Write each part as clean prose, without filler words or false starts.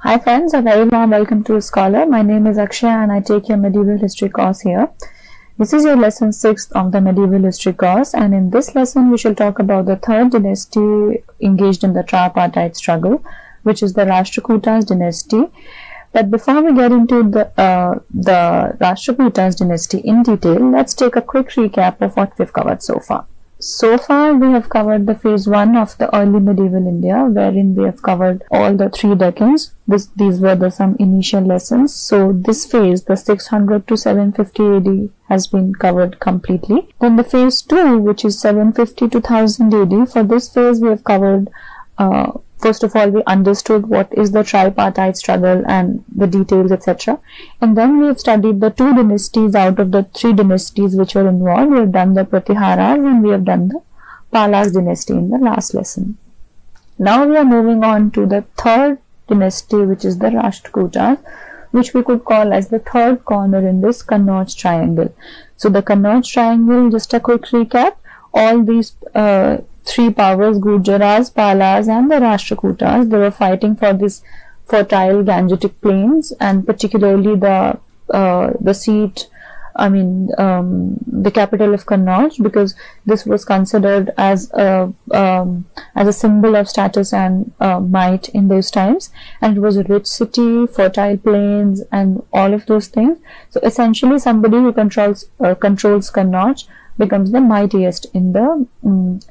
Hi friends, a very warm welcome to Skholar. My name is Akshaya and I take your medieval history course here. This is your lesson 6 of the medieval history course, and in this lesson we shall talk about the third dynasty engaged in the tripartite struggle, which is the Rashtrakutas Dynasty. But before we get into the Rashtrakutas Dynasty in detail, let's take a quick recap of what we've covered so far. So far, we have covered the phase 1 of the early medieval India, wherein we have covered all the 3 decades. These were some initial lessons. So this phase, the 600 to 750 AD, has been covered completely. Then the phase 2, which is 750 to 1000 AD, for this phase we have covered, first of all, we understood what is the tripartite struggle and the details, etc. And then we have studied the 2 dynasties out of the 3 dynasties which were involved. We have done the Pratiharas and we have done the Palas dynasty in the last lesson. Now we are moving on to the third dynasty, which is the Rashtrakutas, which we could call as the third corner in this Kannauj triangle. So the Kannauj triangle, just a quick recap, all these 3 powers, Gujaras, Palas and the Rashtrakutas, they were fighting for this fertile Gangetic plains, and particularly the seat, the capital of Kannauj, because this was considered as a symbol of status and might in those times, and it was a rich city, fertile plains and all of those things. So essentially somebody who controls Kannauj becomes the mightiest in the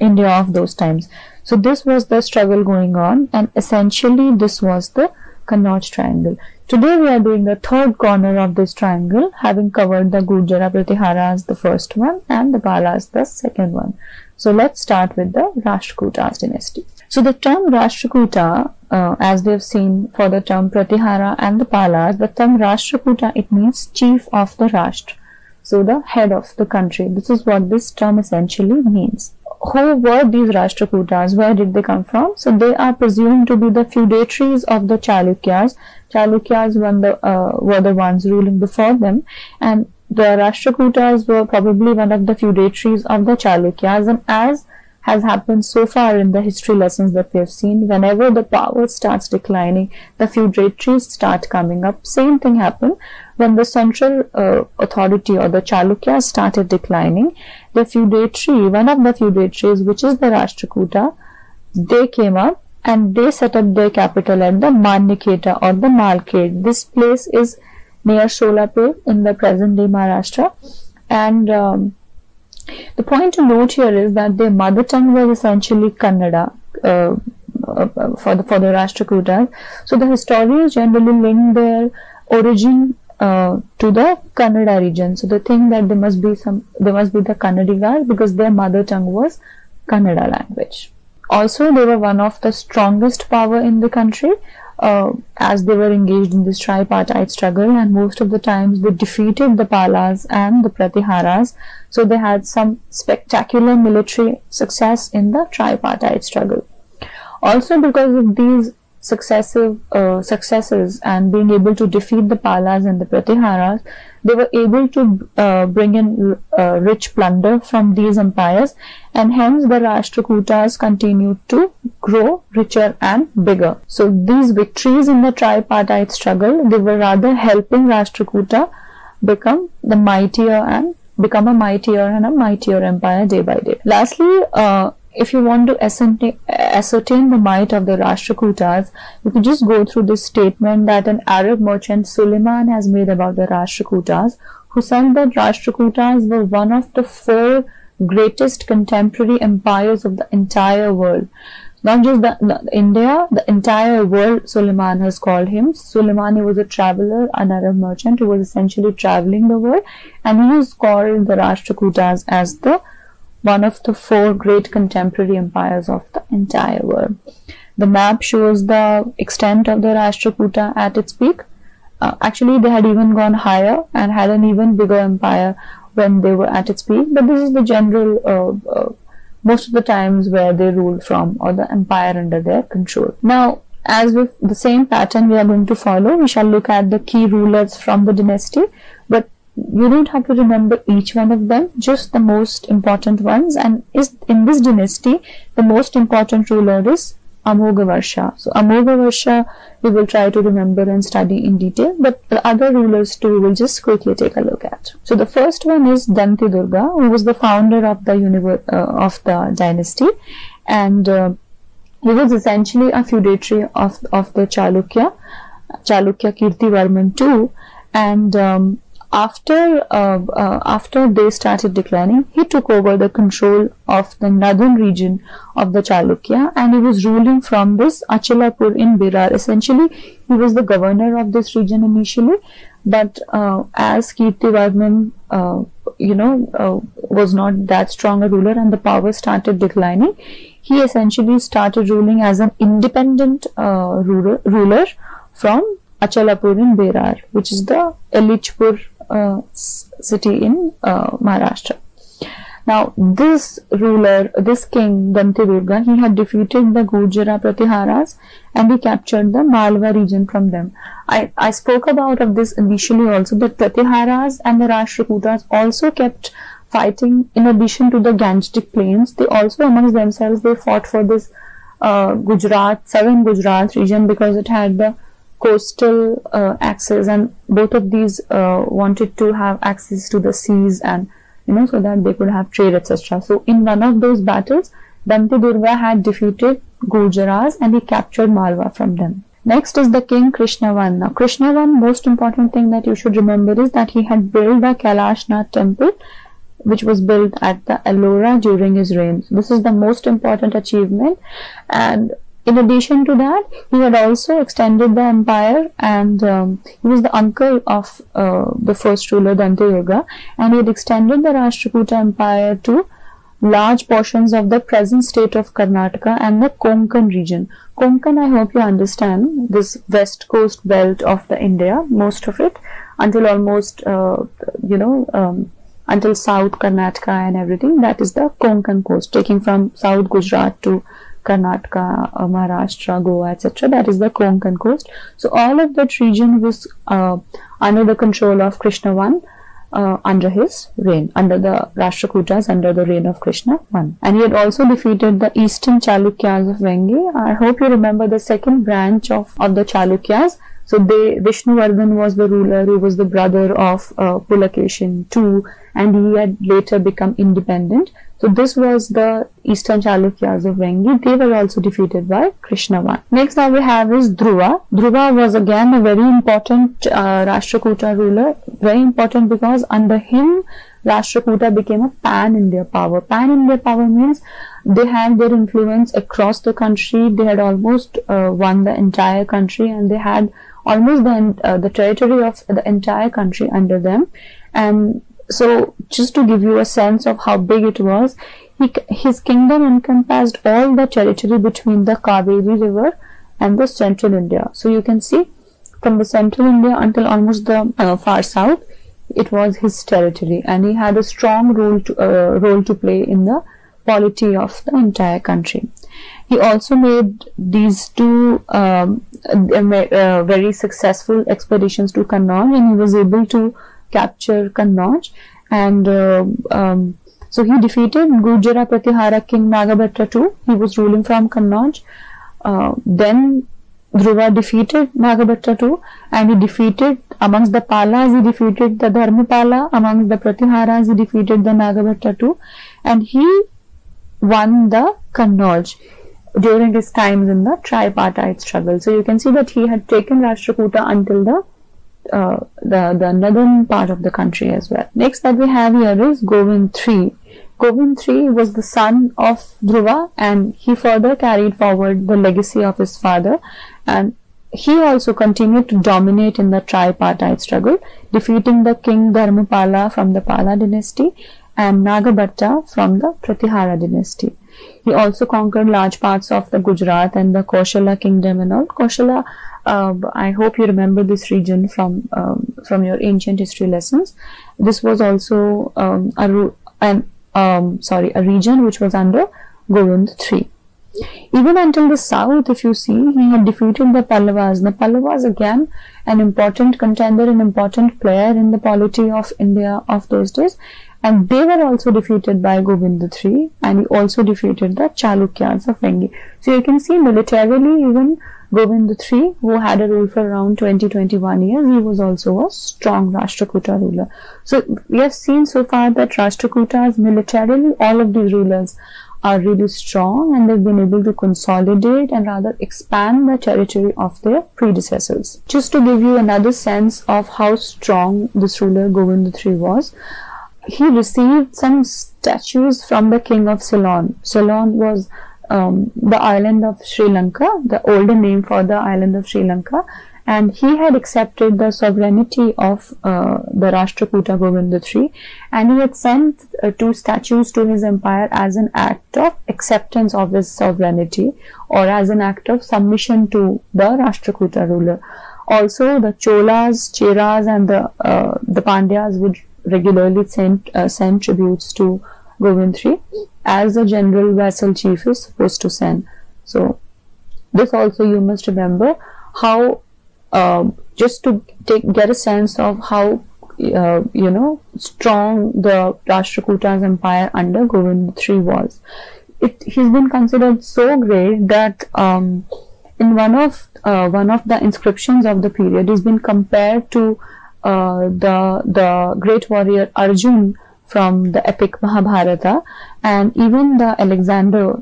India of those times. So this was the struggle going on, and essentially this was the Kannauj triangle. Today we are doing the third corner of this triangle, having covered the Gujara Pratiharas, the first one, and the Palas, the second one. So let's start with the Rashtrakutas dynasty. So the term Rashtrakuta, as we have seen for the term Pratihara and the Palas, the term Rashtrakuta, it means chief of the Rashtra. So the head of the country. This is what this term essentially means. Who were these Rashtrakutas? Where did they come from? So they are presumed to be the feudatories of the Chalukyas. Chalukyas were the ones ruling before them, and the Rashtrakutas were probably one of the feudatories of the Chalukyas. And as has happened so far in the history lessons that we have seen, whenever the power starts declining, the feudatories start coming up. Same thing happened when the central authority or the Chalukyas started declining. The feudatory, one of the feudatories, which is the Rashtrakuta, they came up and they set up their capital at the Manniketa or the Malkhed. This place is near Solapur in the present day Maharashtra, and the point to note here is that their mother tongue was essentially Kannada for the Rashtrakutas. So the historians generally link their origin to the Kannada region. So they think that they must be the Kannadigas because their mother tongue was Kannada language. Also, they were one of the strongest power in the country, as they were engaged in this tripartite struggle, and most of the times they defeated the Palas and the Pratiharas. So they had some spectacular military success in the tripartite struggle. Also, because of these successes and being able to defeat the Palas and the Pratiharas, they were able to bring in rich plunder from these empires, and hence the Rashtrakutas continued to grow richer and bigger. So these victories in the tripartite struggle, they were rather helping Rashtrakuta become a mightier and a mightier empire day by day. Lastly, if you want to ascertain the might of the Rashtrakutas, you can just go through this statement that an Arab merchant Suleiman has made about the Rashtrakutas, who said that Rashtrakutas were one of the 4 greatest contemporary empires of the entire world. Not just India, the entire world, Suleiman has called him. Suleiman was a traveler, an Arab merchant who was essentially traveling the world, and he is called the Rashtrakutas as one of the 4 great contemporary empires of the entire world. The map shows the extent of the Rashtrakuta at its peak. Actually, they had even gone higher and had an even bigger empire when they were at its peak, but this is the general, most of the times where they ruled from, or the empire under their control. Now, as with the same pattern we are going to follow, we shall look at the key rulers from the dynasty, but you don't have to remember each one of them, just the most important ones. And in this dynasty, the most important ruler is Amogavarsha. So Amogavarsha we will try to remember and study in detail, but the other rulers too we will just quickly take a look at. So the first one is Dantidurga, who was the founder of the dynasty, and he was essentially a feudatory of the Chalukya Kirtivarman II, and after they started declining, he took over the control of the northern region of the Chalukya, and he was ruling from this Achalapur in Berar. Essentially, he was the governor of this region initially, but as Kirtivarman was not that strong a ruler and the power started declining, he essentially started ruling as an independent ruler from Achalapur in Berar, which is the Elichpur city in Maharashtra. Now, this king Dantidurga, he had defeated the Gujara Pratiharas and he captured the Malwa region from them. I spoke about this initially also, that Pratiharas and the Rashtrakutas also kept fighting. In addition to the Gangetic plains, they also amongst themselves they fought for this southern Gujarat region, because it had the coastal access, and both of these wanted to have access to the seas, and so that they could have trade, etc. So in one of those battles, Dantidurga had defeated Gujaras and he captured Malwa from them. Next is the king Krishnavan. Now Krishnavan, most important thing that you should remember is that he had built the Kailashnath temple, which was built at the Ellora during his reign. This is the most important achievement, and in addition to that, he had also extended the empire, and he was the uncle of the first ruler Dantidurga, and he had extended the Rashtrakuta empire to large portions of the present state of Karnataka and the Konkan region. Konkan, I hope you understand, this west coast belt of the India, most of it, until almost until South Karnataka and everything. That is the Konkan coast, taking from South Gujarat to Karnataka, Maharashtra, Goa, etc. That is the Konkan coast. So all of that region was under the control of Krishnavan under his reign, under the Rashtrakutas, under the reign of Krishnavan. And he had also defeated the eastern Chalukyas of Vengi. I hope you remember the second branch of the Chalukyas. So Vishnuvardhan was the ruler, who was the brother of Pulakeshin II, and he had later become independent. So this was the eastern Chalukyas of Vengi. They were also defeated by Krishnavan. Next that we have is Dhruva. Dhruva was again a very important Rashtrakuta ruler. Very important because under him Rashtrakuta became a pan-India power. Pan-India power means they had their influence across the country. They had almost won the entire country, and they had almost the territory of the entire country under them. And so just to give you a sense of how big it was, his kingdom encompassed all the territory between the Kaveri river and the central India. So you can see from the central India until almost the far south, it was his territory, and he had a strong role to play in the polity of the entire country. He also made these two very successful expeditions to Kannauj, and he was able to capture Kannauj, and so he defeated Gujara Pratihara king Nagabhatta II. He was ruling from Kannauj. Then Dhruva defeated Nagabhatta II, and he defeated, amongst the Palas, he defeated the Dharmapala, amongst the Pratiharas, he defeated the Nagabhatta II, and he won the Kannauj during his times in the tripartite struggle. So you can see that he had taken Rashtrakuta until the northern part of the country as well. Next that we have here is Govind III. Govind III was the son of Dhruva, and he further carried forward the legacy of his father, and he also continued to dominate in the tripartite struggle, defeating the king Dharmapala from the Pala dynasty and Nagabhatta from the Pratihara dynasty. He also conquered large parts of the Gujarat and the Koshala kingdom and all. Koshala, I hope you remember this region from your ancient history lessons. This was also a region which was under Govind III. Even until the south, if you see, he had defeated the Pallavas. The Pallavas, again, an important contender, an important player in the polity of India of those days. and they were also defeated by Govinda III, and he also defeated the Chalukyas of Vengi. So you can see militarily, even Govinda III, who had a rule for around 20-21 years, he was also a strong Rashtrakuta ruler. So we have seen so far that Rashtrakutas militarily, all of these rulers are really strong, and they've been able to consolidate and rather expand the territory of their predecessors. Just to give you another sense of how strong this ruler Govinda III was, he received some statues from the king of Ceylon. Ceylon was the island of Sri Lanka, the older name for the island of Sri Lanka, and he had accepted the sovereignty of the Rashtrakuta Govinda III, and he had sent 2 statues to his empire as an act of acceptance of his sovereignty, or as an act of submission to the Rashtrakuta ruler. Also, the Cholas, Cheras, and the Pandyas would regularly send tributes to Govind III, as the general vassal chief is supposed to send. So this also you must remember, how just to get a sense of how strong the Rashtrakutas empire under Govinda III was. He's been considered so great that in one of the inscriptions of the period, he's been compared to the great warrior Arjun from the epic Mahabharata, and even the Alexander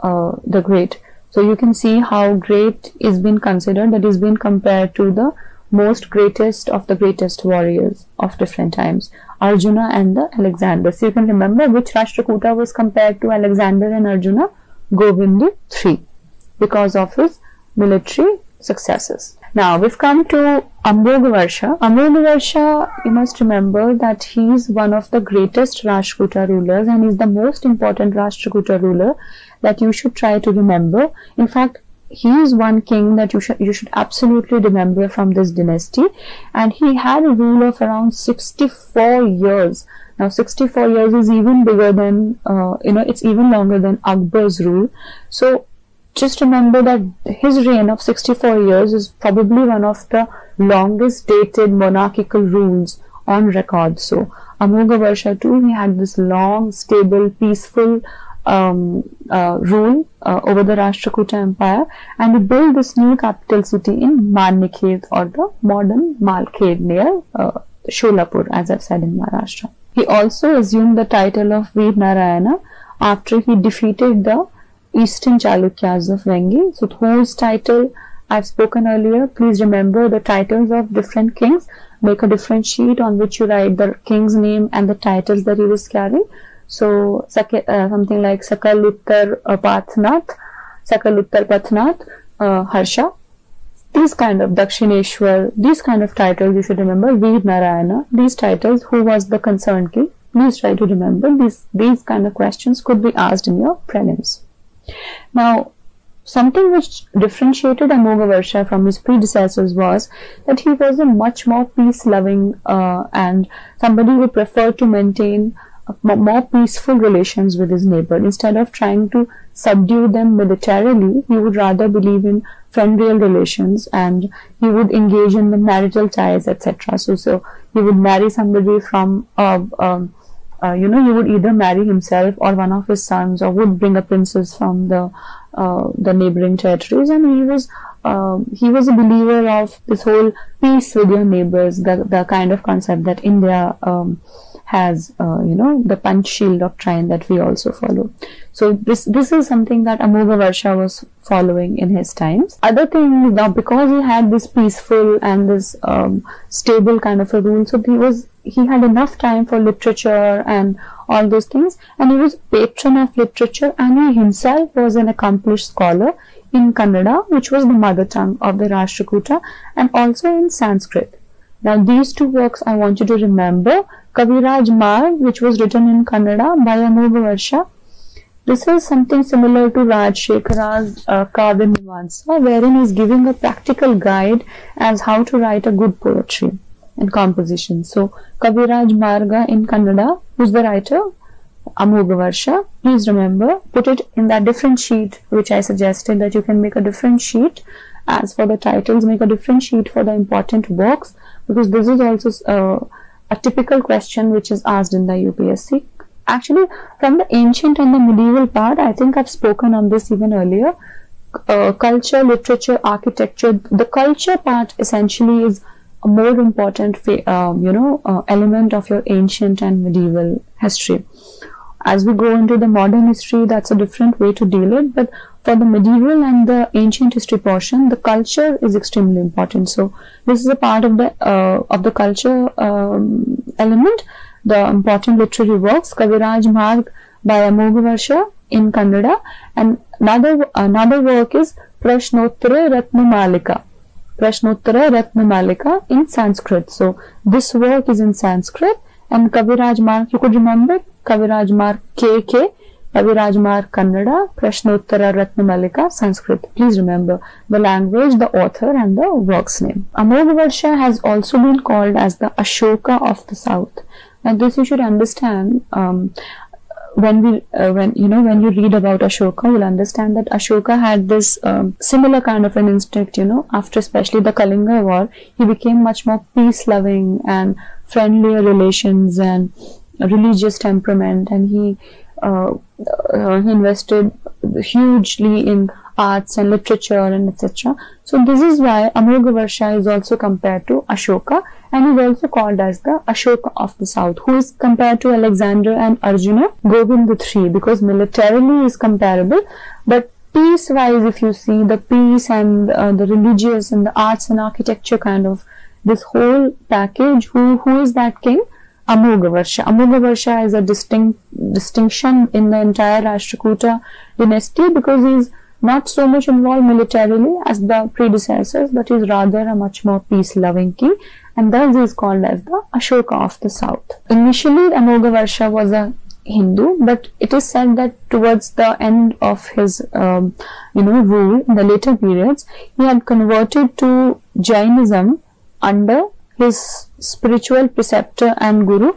the Great. So you can see how great is been considered, that is been compared to the most greatest of the greatest warriors of different times, Arjuna and the Alexander. So you can remember which Rashtrakuta was compared to Alexander and Arjuna? Govinda III, because of his military successes. Now we've come to Ambogavarsha. Ambogavarsha, you must remember that he is one of the greatest Rashtrakuta rulers, and is the most important Rashtrakuta ruler that you should try to remember. In fact, he is one king that you should absolutely remember from this dynasty, and he had a rule of around 64 years. Now 64 years is even bigger than it's even longer than Akbar's rule. So just remember that his reign of 64 years is probably one of the longest dated monarchical rules on record. So Ambogavarsha too, he had this long, stable, peaceful rule over the Rashtrakuta empire, and he built this new capital city in Manikhet, or the modern Malkhed, near Sholapur, as I've said, in Maharashtra. He also assumed the title of Veer Narayana after he defeated the Eastern Chalukyas of Vengi. So whose title I've spoken earlier. Please remember the titles of different kings. Make a different sheet on which you write the king's name and the titles that he was carrying. So something like Sakaluttar Patnath, Harsha, these kind of Dakshineshwar, these kind of titles you should remember. Veer Narayana, these titles, who was the concerned king. Please try to remember. These kind of questions could be asked in your prelims. Now, something which differentiated Ambogavarsha from his predecessors was that he was a much more peace-loving and somebody who preferred to maintain more peaceful relations with his neighbor. Instead of trying to subdue them militarily, he would rather believe in friendly relations, and he would engage in the marital ties, etc. So he would marry somebody from he would either marry himself or one of his sons, or would bring a princess from the neighboring territories, and he was a believer of this whole peace with your neighbors, the kind of concept that India has, the Panchsheel doctrine that we also follow. So this is something that Ambogavarsha was following in his times. Other thing, now because he had this peaceful and this stable kind of a rule, so he had enough time for literature and all those things, and he was patron of literature, and he himself was an accomplished scholar in Kannada, which was the mother tongue of the Rashtrakuta, and also in Sanskrit. Now these two works I want you to remember. Kaviraj Marg, which was written in Kannada by Ambogavarsha. This is something similar to Rajshekhara's Kavya Mimamsa, wherein he is giving a practical guide as how to write a good poetry and composition. So Kaviraj Marga in Kannada, who's the writer? Ambogavarsha. Please remember, put it in that different sheet which I suggested, that you can make a different sheet. As for the titles, make a different sheet for the important works, because this is also a typical question which is asked in the UPSC. Actually, from the ancient and the medieval part, I think I've spoken on this even earlier. Culture, literature, architecture, the culture part essentially is a more important element of your ancient and medieval history. As we go into the modern history, that's a different way to deal it, but for the medieval and the ancient history portion, the culture is extremely important. So this is a part of the culture element. The important literary works, Kaviraj Marg by Amogavarsha in Kannada, and another work is Prashnottara Ratnamalika. Prashnottara Ratnamalika in Sanskrit. So this work is in Sanskrit, and Kaviraj Marg, you could remember Kaviraj Marg KK, Kaviraj Marg Kannada, Prashnottara Ratnamalika Sanskrit. Please remember the language, the author, and the work's name. Amogavarsha has also been called as the Ashoka of the South. Now this you should understand. When you read about Ashoka, you'll understand that Ashoka had this similar kind of an instinct, after especially the Kalinga War, he became much more peace-loving and friendlier relations and religious temperament, and he invested hugely in arts and literature and etc. So this is why Amogavarsha is also compared to Ashoka, and is also called as the Ashoka of the South, who is compared to Alexander and Arjuna, Govind III, because militarily is comparable, but peace-wise, if you see the peace and the religious and the arts and architecture kind of this whole package, who is that king? Amogavarsha. Amogavarsha is a distinction in the entire Rashtrakuta dynasty, because he is not so much involved militarily as the predecessors, but is rather a much more peace-loving king, and thus is called as the Ashoka of the South. Initially, Amogavarsha was a Hindu, but it is said that towards the end of his rule in the later periods, he had converted to Jainism under his spiritual preceptor and guru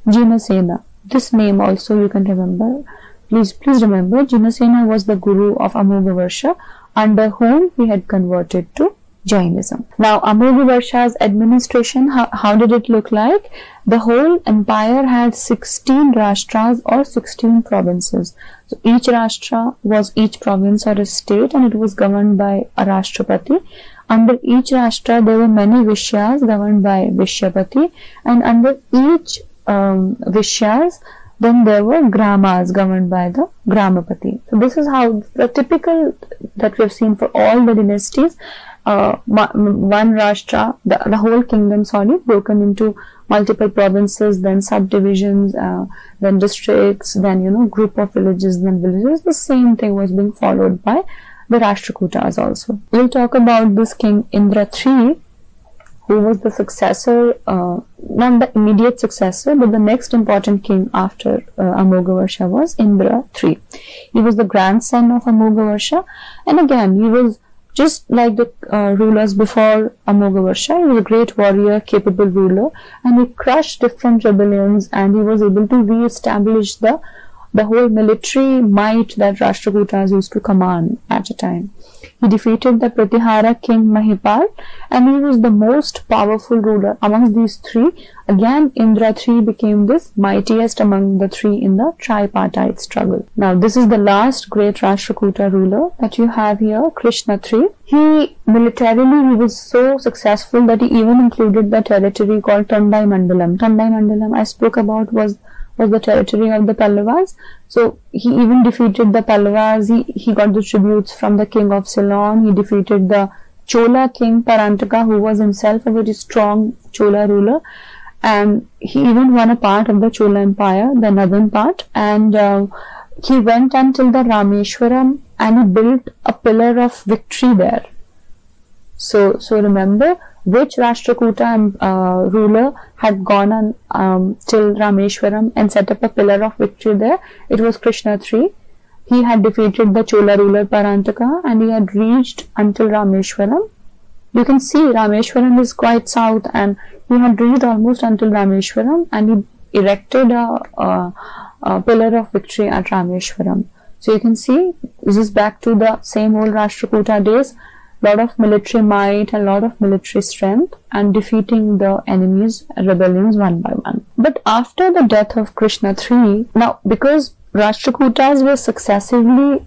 Jinasena. This name also you can remember. Please remember, Jinasena was the guru of Amogavarsha, under whom he had converted to Jainism. Now, Amogavarsha's administration, how did it look like? The whole empire had 16 Rashtras or 16 provinces. So each Rashtra was each province or a state, and it was governed by a Rashtrapati. Under each Rashtra, there were many Vishyas governed by Vishyapati, and under each Vishyas, then there were Gramas governed by the Gramapati. So this is how the typical that we have seen for all the dynasties. One Rashtra, the whole kingdom, broken into multiple provinces, then subdivisions, then districts, then group of villages, then villages. The same thing was being followed by the Rashtrakutas also. We'll talk about this king Indra III, who was the successor, not the immediate successor, but the next important king after Amogavarsha was Indra III. He was the grandson of Amogavarsha, and again he was just like the rulers before Amogavarsha. He was a great warrior, capable ruler, and he crushed different rebellions, and he was able to re-establish the whole military might that Rashtrakutas used to command at a time. He defeated the Pratihara king Mahipal, and he was the most powerful ruler amongst these three. Again, Indra III became this mightiest among the three in the tripartite struggle. Now, this is the last great Rashtrakuta ruler that you have here, Krishna III. He was so successful that he even included the territory called Tandai Mandalam. Tandai Mandalam I spoke about was the territory of the Pallavas. So he even defeated the Pallavas. He got the tributes from the king of Ceylon. He defeated the Chola king Parantaka, who was himself a very strong Chola ruler, and he even won a part of the Chola empire, the northern part, and he went until the Rameshwaram, and he built a pillar of victory there. So remember, which Rashtrakuta ruler had gone on till Rameshwaram and set up a pillar of victory there? It was Krishna III. He had defeated the Chola ruler Parantaka, and he had reached until Rameshwaram. You can see Rameshwaram is quite south, and he had reached almost until Rameshwaram, and he erected a pillar of victory at Rameshwaram. So you can see this is back to the same old Rashtrakuta days. lot of military might, a lot of military strength, and defeating the enemies' rebellions one by one. But after the death of Krishna III, now because Rashtrakutas were successively,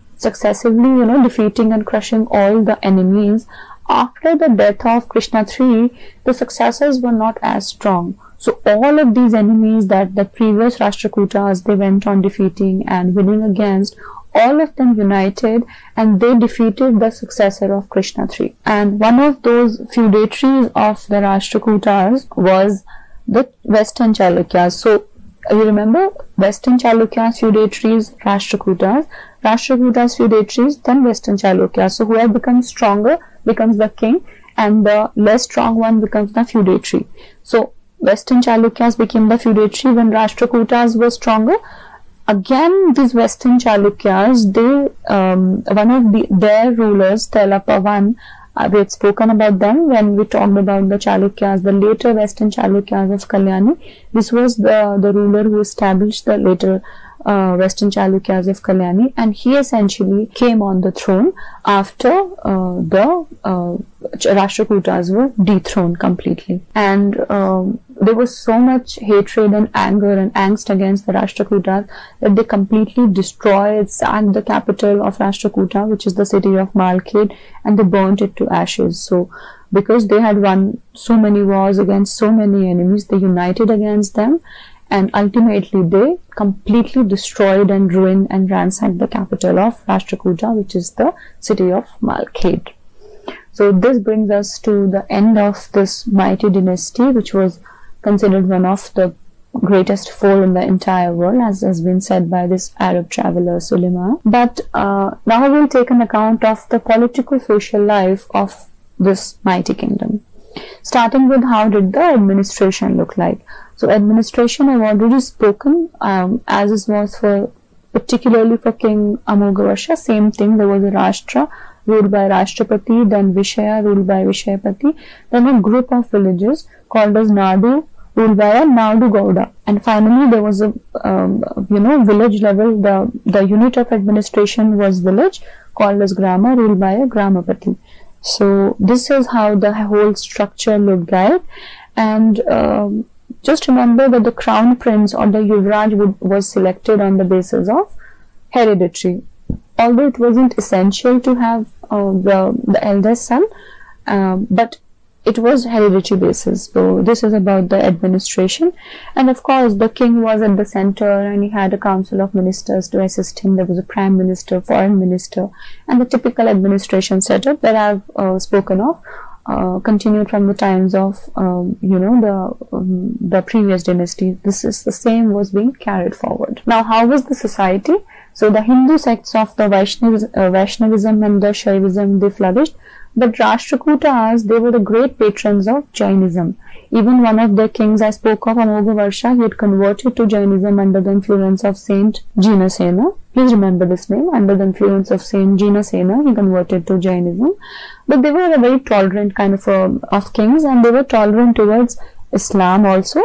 defeating and crushing all the enemies, after the death of Krishna III, the successors were not as strong. So all of these enemies that the previous Rashtrakutas they went on defeating and winning against, all of them united and they defeated the successor of Krishna III. And one of those feudatories of the Rashtrakutas was the Western Chalukyas. So you remember Western Chalukyas, feudatories, Rashtrakutas feudatories, then Western Chalukyas. So whoever becomes stronger becomes the king and the less strong one becomes the feudatory. So Western Chalukyas became the feudatory when Rashtrakutas were stronger. Again, these Western Chalukyas, one of their rulers, Telapa I, we had spoken about them when we talked about the Chalukyas, the later Western Chalukyas of Kalyani. This was the ruler who established the later Western Chalukyas of Kalyani, and he essentially came on the throne after the Rashtrakutas were dethroned completely. And there was so much hatred and anger and angst against the Rashtrakutas that they completely destroyed, sacked the capital of Rashtrakuta, which is the city of Malkhed, and they burnt it to ashes. So because they had won so many wars against so many enemies, they united against them, and ultimately they completely destroyed and ruined and ransacked the capital of Rashtrakuta, which is the city of Malkhed. So this brings us to the end of this mighty dynasty, which was considered one of the greatest four in the entire world, as has been said by this Arab traveler Suleiman. But now we'll take an account of the political social life of this mighty kingdom, starting with how did the administration look like. So administration I've already spoken, as it was for particularly for King Amoghavasha, same thing. There was a Rashtra ruled by Rashtrapati, then Vishaya ruled by Vishayapati, then a group of villages called as Nadu ruled by a Nadu Gowda, and finally there was a village level, the unit of administration was village called as Grama ruled by a Gramapati. So this is how the whole structure looked like. And just remember that the crown prince or the Yuvraj was selected on the basis of hereditary, although it wasn't essential to have the eldest son, but it was hereditary basis. So this is about the administration. And of course the king was at the center and he had a council of ministers to assist him. There was a prime minister, foreign minister, and the typical administration setup that I've spoken of continued from the times of the previous dynasty. This is the same was being carried forward. Now how was the society? So the Hindu sects of the Vaishnavism and the Shaivism, they flourished, but Rashtrakutas, they were the great patrons of Jainism. Even one of their kings I spoke of, Amoghavasha, he had converted to Jainism under the influence of Saint Jinasena. Please remember this name. Under the influence of Saint Jinasena, he converted to Jainism. But they were a very tolerant kind of kings, and they were tolerant towards Islam also.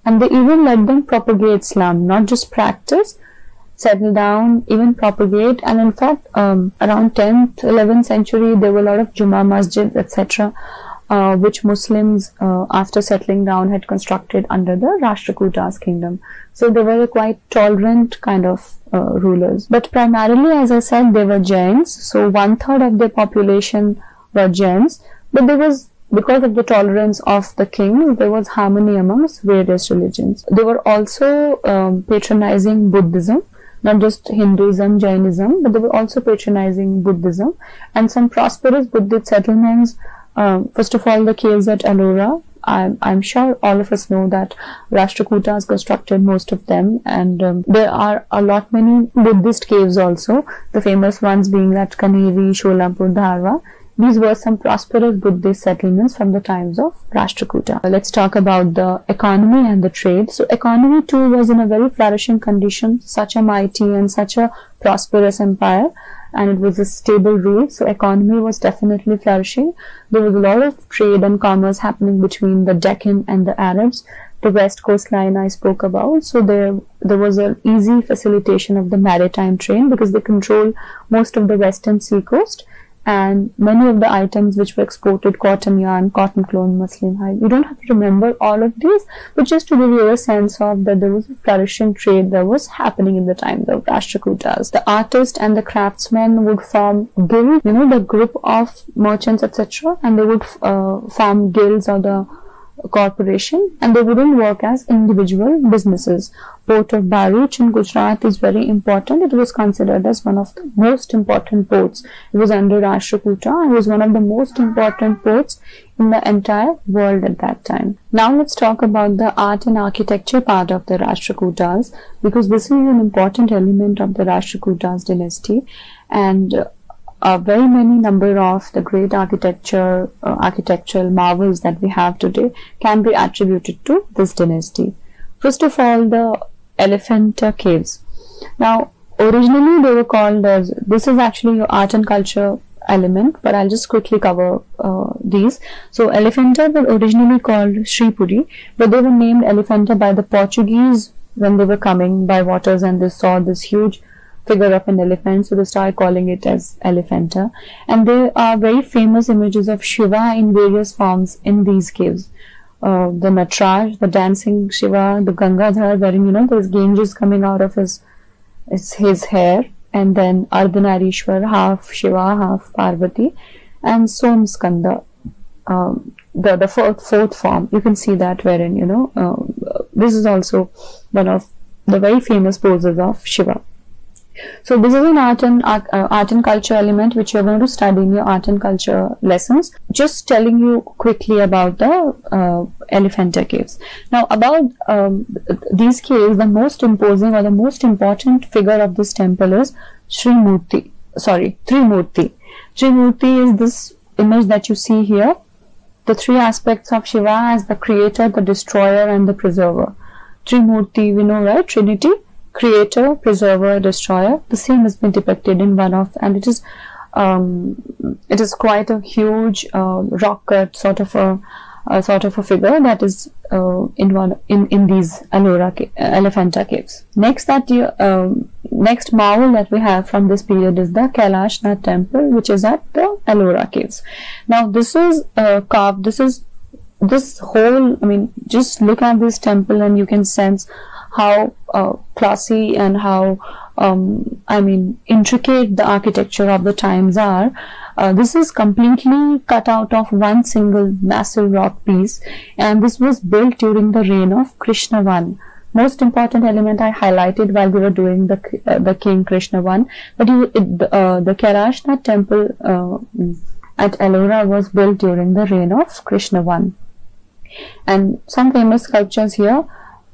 And they even let them propagate Islam, not just practice, settle down, even propagate. And in fact, around 10th, 11th century, there were a lot of Juma masjids, etc., which Muslims, after settling down, had constructed under the Rashtrakutas kingdom. So they were a quite tolerant kind of rulers. But primarily, as I said, they were Jains. So 1/3 of their population were Jains. But there was, because of the tolerance of the kings, there was harmony amongst various religions. They were also patronizing Buddhism, not just Hinduism, Jainism, but they were also patronizing Buddhism. And some prosperous Buddhist settlements, first of all, the caves at Ellora. I'm sure all of us know that Rashtrakutas constructed most of them, and there are a lot many Buddhist caves also, the famous ones being at Kanheri, Sholapur, Dharwa. These were some prosperous Buddhist settlements from the times of Rashtrakuta. Let's talk about the economy and the trade. So economy too was in a very flourishing condition, such a mighty and such a prosperous empire, and it was a stable rule. So economy was definitely flourishing. There was a lot of trade and commerce happening between the Deccan and the Arabs. The west coastline I spoke about. So there was an easy facilitation of the maritime trade because they control most of the western sea coast. and many of the items which were exported, cotton yarn, cotton cloth, muslin hide. You don't have to remember all of these, but just to give you a sense of that there was a flourishing trade that was happening in the times of Rashtrakutas. The artist and the craftsmen would form guild, the group of merchants, etc., and they would form guilds or the corporation, and they wouldn't work as individual businesses. Port of Bharuch in Gujarat is very important. It was considered as one of the most important ports. It was under Rashtrakuta and was one of the most important ports in the entire world at that time. Now let's talk about the art and architecture part of the Rashtrakutas, because this is an important element of the Rashtrakutas dynasty, and a very many number of the great architectural marvels that we have today can be attributed to this dynasty. First of all, the Elephanta caves. Now, originally they were called as, this is actually your art and culture element, but I'll just quickly cover these. So, Elephanta were originally called Sripuri, but they were named Elephanta by the Portuguese when they were coming by waters and they saw this huge figure of an elephant, so they started calling it as Elephanta. And there are very famous images of Shiva in various forms in these caves. The Natraj, the dancing Shiva, the Gangadhar, wherein there's Ganges coming out of his hair, and then Ardhanarishwar, half Shiva, half Parvati, and Somskanda, the fourth form. You can see that wherein this is also one of the very famous poses of Shiva. So this is an art and culture element which you're going to study in your art and culture lessons. Just telling you quickly about the Elephanta caves. Now about these caves, the most imposing or the most important figure of this temple is Trimurti. Trimurti is this image that you see here. The three aspects of Shiva as the creator, the destroyer, and the preserver. Trimurti, we know, right? Trinity. Creator, preserver, destroyer. The same has been depicted in one of, and it is quite a huge rock cut sort of a figure that is in these Elephanta caves. Next next marvel that we have from this period is the Kailashnath temple, which is at the Ellora caves. Now this is carved. This whole. I mean, just look at this temple and you can sense how classy and how intricate the architecture of the times are. This is completely cut out of one single massive rock piece, and this was built during the reign of Krishna I. Most important element I highlighted while we were doing the King Krishna I, but the Kailashnath temple at Ellora was built during the reign of Krishna I. And some famous sculptures here.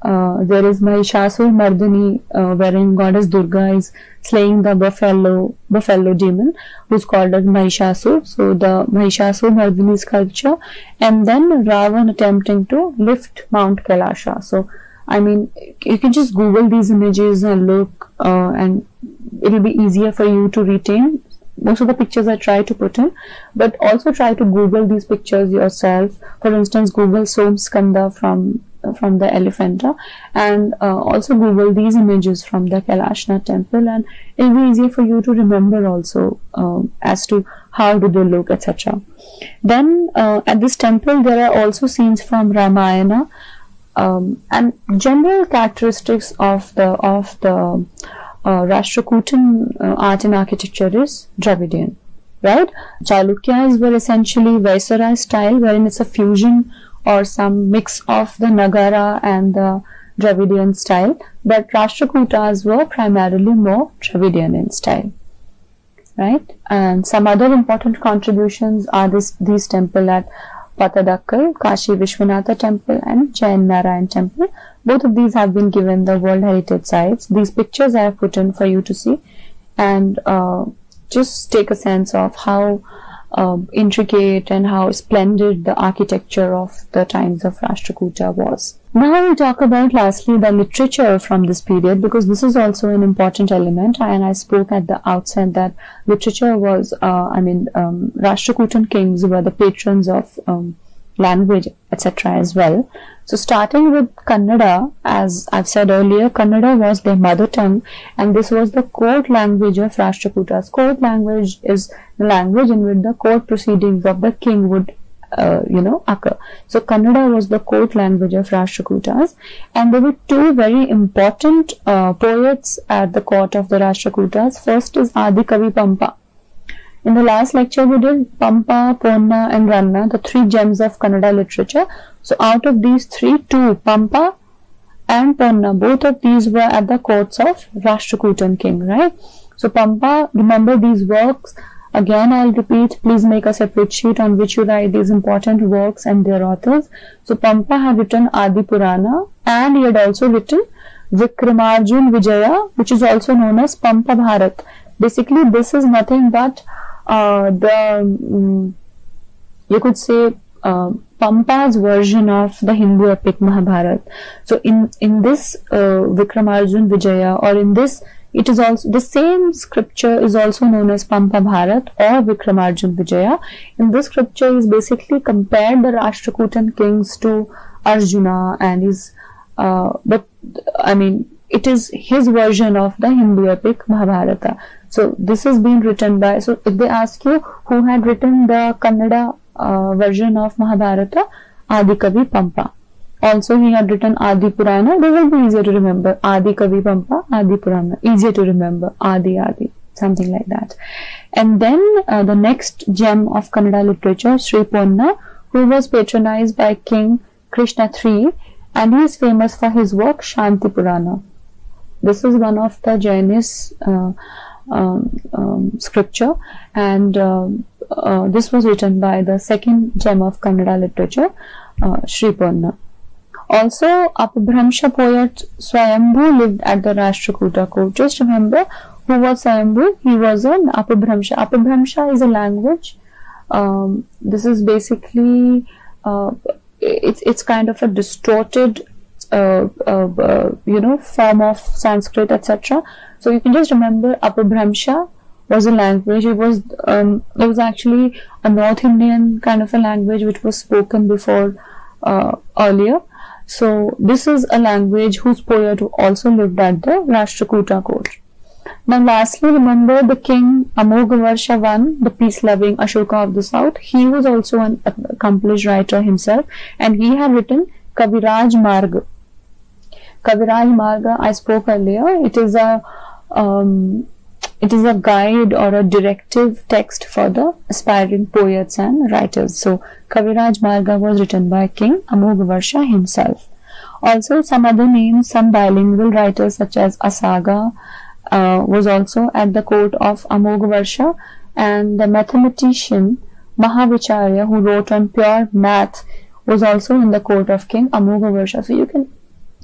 There is Mahishasur Mardini, wherein goddess Durga is slaying the buffalo demon, who's called as Mahishasur. So the Mahishasur Mardini sculpture, and then Ravan attempting to lift Mount Kailasha. So I mean, you can just Google these images and look, and it'll be easier for you to retain. Most of the pictures I try to put in, but also try to Google these pictures yourself. For instance, Google Somskanda from the Elephanta, and also Google these images from the Kailashnath temple, and it'll be easier for you to remember also as to how do they look, etc. Then at this temple there are also scenes from Ramayana, and general characteristics of the Rashtrakutan art and architecture is Dravidian, right? Chalukyas were essentially Vaisara style, wherein it's a fusion or some mix of the Nagara and the Dravidian style, but Rashtrakutas were primarily more Dravidian in style, right? And some other important contributions are these temple at Patadakkal, Kashi Vishwanatha temple, and Jain Narayan temple. Both of these have been given the World Heritage sites. These pictures I have put in for you to see, and just take a sense of how intricate and how splendid the architecture of the times of Rashtrakuta was. Now we'll talk about lastly the literature from this period, because this is also an important element, and I spoke at the outset that literature was Rashtrakutan kings were the patrons of language, etc. as well. So starting with Kannada, as I've said earlier, Kannada was their mother tongue, and this was the court language of Rashtrakutas. Court language is the language in which the court proceedings of the king would occur. So Kannada was the court language of Rashtrakutas, and there were two very important poets at the court of the Rashtrakutas. First is Adi Kavi Pampa. In the last lecture we did Pampa, Ponna and Ranna, the three gems of Kannada literature. So out of these three, two, Pampa and Ponna, both of these were at the courts of Rashtrakutan king, right? So Pampa, remember these works. Again, I'll repeat, please make a separate sheet on which you write these important works and their authors. So Pampa had written Adi Purana, and he had also written Vikramarjun Vijaya, which is also known as Pampa Bharat. Basically, this is nothing but you could say Pampa's version of the Hindu epic Mahabharata. So in this Vikramarjun Vijaya, or in this, it is also the same scripture is also known as Pampa Bharat or Vikramarjun Vijaya. In this scripture is basically compared the Rashtrakutan kings to Arjuna, and his but I mean it is his version of the Hindu epic Mahabharata. So this is being written by, so if they ask you who had written the Kannada version of Mahabharata, Adi Kavi Pampa. Also he had written Adi Purana. They will be easier to remember. Adi Kavi Pampa, Adi Purana. Easier to remember. Adi, something like that. And then the next gem of Kannada literature, Sri Ponna, who was patronized by King Krishna III, and he is famous for his work Shanti Purana. This is one of the Jainis scripture, and this was written by the second gem of Kannada literature, Sri Ponna. Also, Apabhramsha poet Swayambhu lived at the Rashtrakuta court. Just remember who was Swayambhu. He was an Apabhramsha. Apabhramsha is a language. This is basically it's kind of a distorted form of Sanskrit, etc. So you can just remember Apabhramsha was a language. It was actually a North Indian kind of a language which was spoken before earlier. So this is a language whose poet also lived at the Rashtrakuta court. Now lastly, remember the king Amogavarsha I, the peace-loving Ashoka of the south. He was also an accomplished writer himself, and he had written Kaviraj Marga. Kaviraj Marga, I spoke earlier. It is a guide or a directive text for the aspiring poets and writers. So Kaviraj Marga was written by King Amogavarsha himself. Also some other names, some bilingual writers such as Asaga was also at the court of Amogavarsha, and the mathematician Mahavicharya, who wrote on pure math, was also in the court of King Amogavarsha. So you can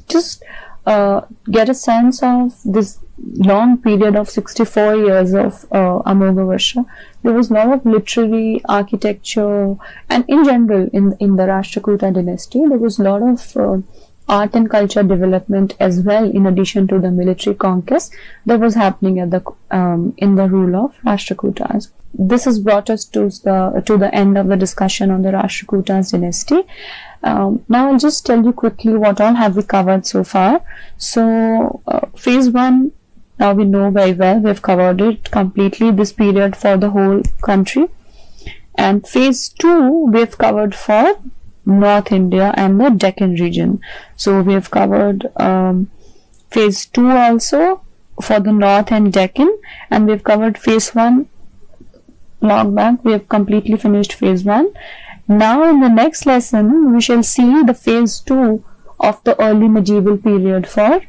just get a sense of this long period of 64 years of Amogavarsha. There was a lot of literary, architecture, and in general in the Rashtrakuta dynasty there was a lot of art and culture development as well, in addition to the military conquest that was happening at the in the rule of Rashtrakutas. This has brought us to the end of the discussion on the Rashtrakutas dynasty. Now I'll just tell you quickly what all have we covered so far. So phase 1, now we know very well, we've covered it completely, this period for the whole country. And phase 2 we've covered for North India and the Deccan region. So we have covered phase 2 also for the North and Deccan, and we've covered phase 1 long back. We have completely finished phase 1. Now in the next lesson we shall see the phase 2 of the early medieval period for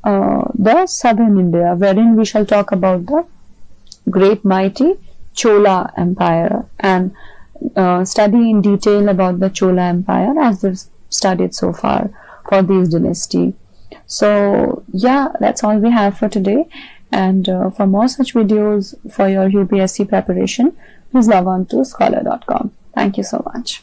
the southern India, wherein we shall talk about the great mighty Chola Empire and study in detail about the Chola Empire as we've studied so far for these dynasty. So yeah, that's all we have for today, and for more such videos for your UPSC preparation, please log on to Skholar.com. Thank you so much.